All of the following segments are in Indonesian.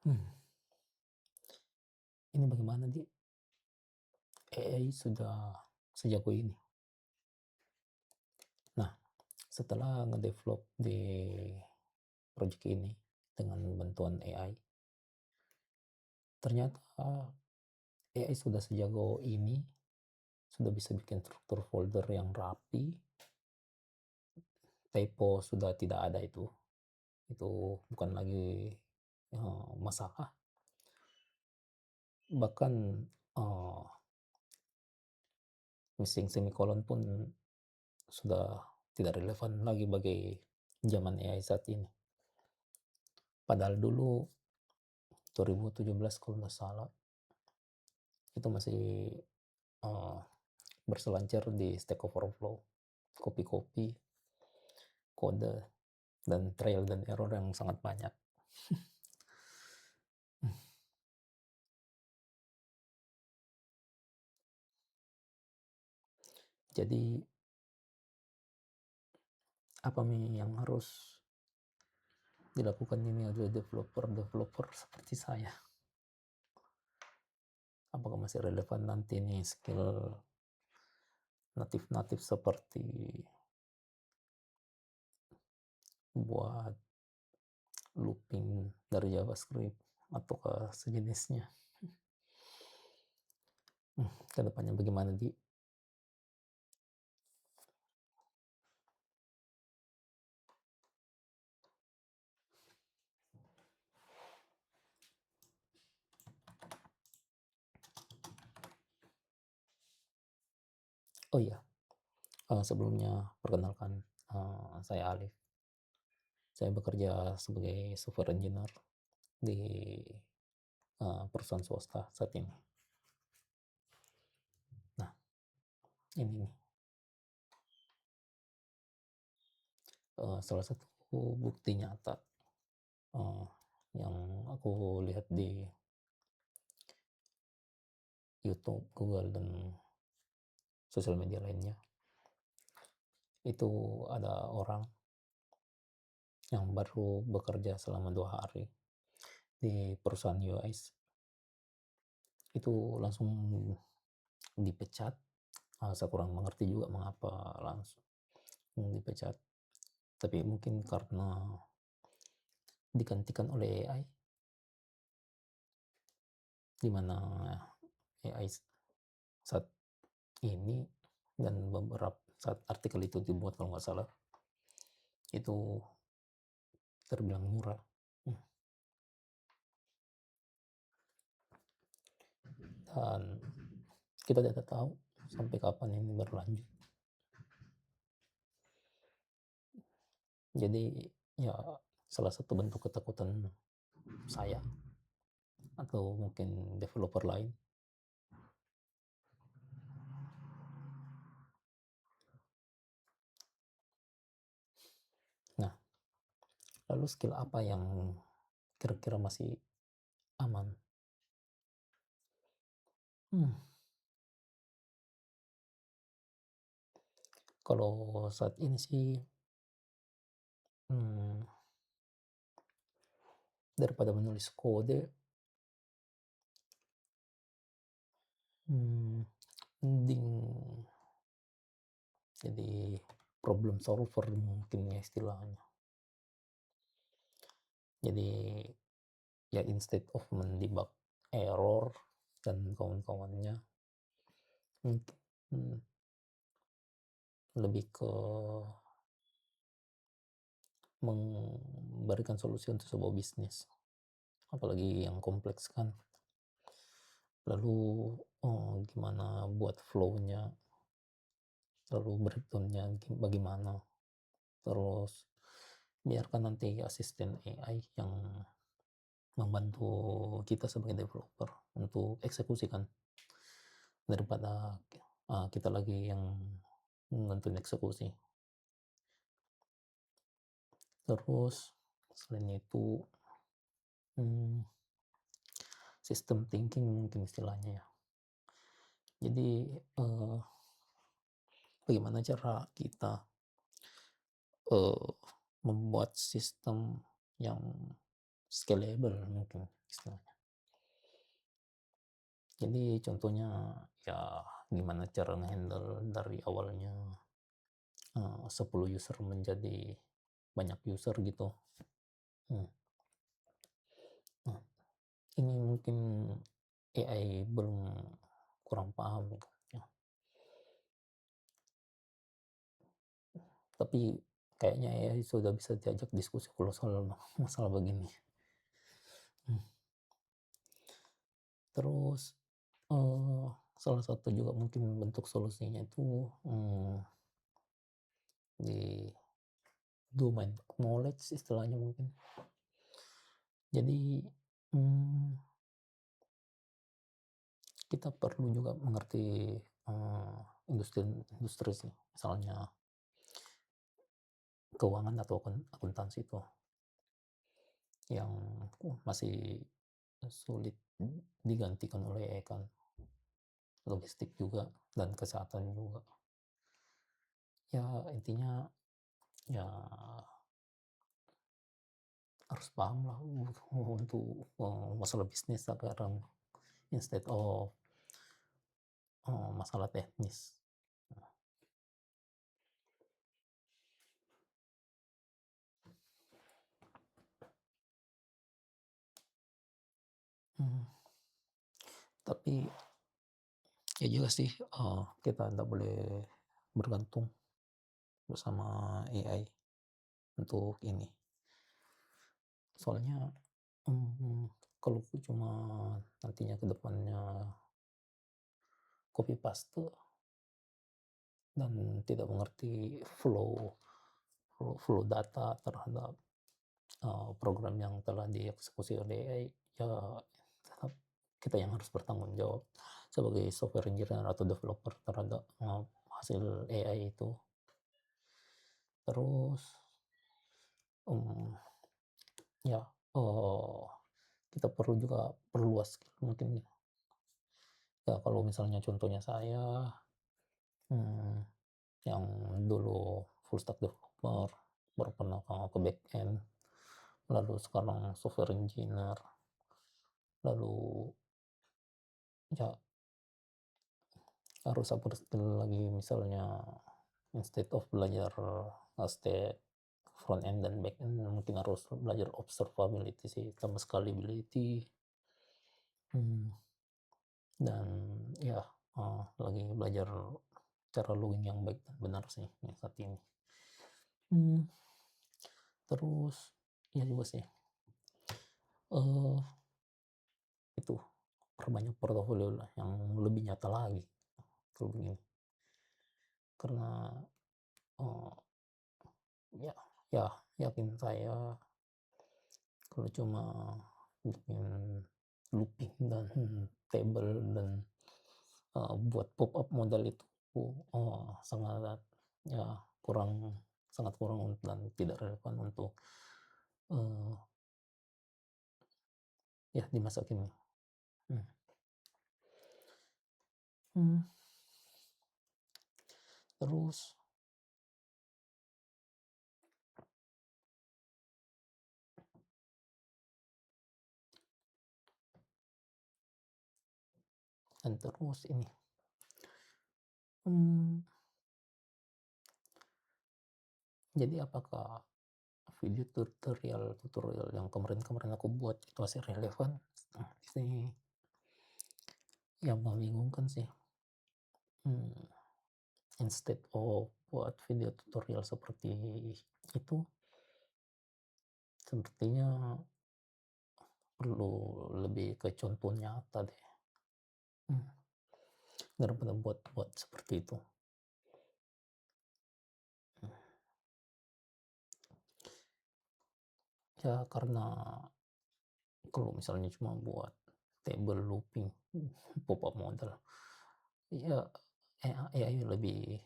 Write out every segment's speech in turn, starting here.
Hmm, ini bagaimana di AI sudah sejago ini. Nah, setelah ngedevelop di project ini dengan bantuan AI, ternyata AI sudah sejago ini, sudah bisa bikin struktur folder yang rapi, typo sudah tidak ada itu bukan lagi masalah. Bahkan missing semicolon pun sudah tidak relevan lagi bagi zaman AI saat ini. Padahal dulu 2017 kalau nggak salah itu masih berselancar di Stack Overflow, copy-copy, kode, dan trial dan error yang sangat banyak. Jadi apa nih yang harus dilakukan ini oleh developer seperti saya? Apakah masih relevan nanti nih skill natif-natif seperti buat looping dari JavaScript ataukah sejenisnya? Kedepannya bagaimana di? Oh iya, sebelumnya perkenalkan, saya Alif. Saya bekerja sebagai software engineer di perusahaan swasta saat ini. Nah, ini nih, salah satu bukti nyata yang aku lihat di YouTube, Google, dan sosial media lainnya. Itu ada orang yang baru bekerja selama 2 hari di perusahaan US. Itu langsung dipecat. Saya kurang mengerti juga mengapa langsung dipecat. Tapi mungkin karena digantikan oleh AI, di mana AI saat ini dan beberapa saat artikel itu dibuat kalau nggak salah itu terbilang murah. Dan kita tidak tahu sampai kapan ini berlanjut. Jadi ya salah satu bentuk ketakutan saya atau mungkin developer lain. Nah, lalu skill apa yang kira-kira masih aman? Kalau saat ini sih daripada menulis kode, mending jadi problem solver mungkin ya istilahnya. Jadi ya instead of mendebug error dan kawan-kawannya, mungkin lebih ke memberikan solusi untuk sebuah bisnis, apalagi yang kompleks kan. Lalu gimana buat flow-nya, lalu breakdown-nya bagaimana, terus biarkan nanti asisten AI yang membantu kita sebagai developer untuk eksekusikan daripada kita lagi yang nentuin eksekusi. Terus selain itu system thinking mungkin istilahnya ya. Jadi bagaimana cara kita membuat sistem yang scalable mungkin istilahnya. Jadi contohnya ya gimana cara nge-handle dari awalnya 10 user menjadi banyak user gitu. Hmm. Nah, ini mungkin AI belum kurang paham gitu ya. Tapi kayaknya AI sudah bisa diajak diskusi kalau soal masalah begini. Hmm. Terus salah satu juga mungkin bentuk solusinya itu di domain knowledge istilahnya mungkin. Jadi kita perlu juga mengerti industri sih, misalnya keuangan atau akuntansi itu yang masih sulit digantikan oleh AI kan, logistik juga dan kesehatan juga. Ya intinya ya harus paham lah untuk masalah bisnis sekarang instead of masalah teknis. Hmm. Tapi ya juga sih kita tidak boleh bergantung bersama AI untuk ini. Soalnya kalau cuma nantinya ke depannya copy paste dan tidak mengerti flow data terhadap program yang telah dieksekusi oleh AI, ya tetap kita yang harus bertanggung jawab sebagai software engineer atau developer terhadap hasil AI itu. Terus ya kita perlu juga perluas mungkin ya, kalau misalnya contohnya saya yang dulu full stack developer baru pernah ke back end, lalu sekarang software engineer, lalu ya harus upskill lagi, misalnya instead of belajar step front end dan back end mungkin harus belajar observability sih sama scalability. Dan ya lagi belajar cara logging yang baik dan benar sih saat ini. Terus ya juga sih itu perbanyak portofolio lah yang lebih nyata lagi kalau begini, karena ya ya yakin saya kalau cuma bikin looping dan table dan buat pop up modal itu sangat ya sangat kurang dan tidak relevan untuk ya di masa kini. Terus ini jadi apakah video tutorial yang kemarin aku buat itu masih relevan? Ini yang membingungkan sih. Instead of buat video tutorial seperti itu, sepertinya perlu lebih ke contoh nyata deh daripada buat seperti itu. Ya karena kalau misalnya cuma buat table looping pop up model, ya AI lebih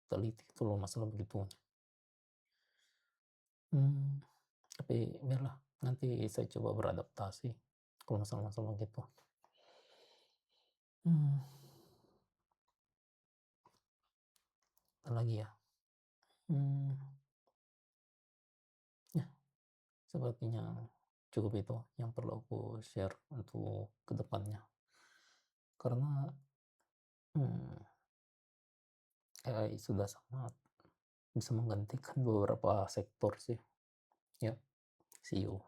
teliti itu loh masalah begitu. Tapi biarlah, nanti saya coba beradaptasi kalau masalah-masalah gitu. Apa lagi ya? Ya sepertinya cukup itu yang perlu aku share untuk kedepannya. Karena, mmm, AI sudah sangat bisa menggantikan beberapa sektor sih. Ya, see you.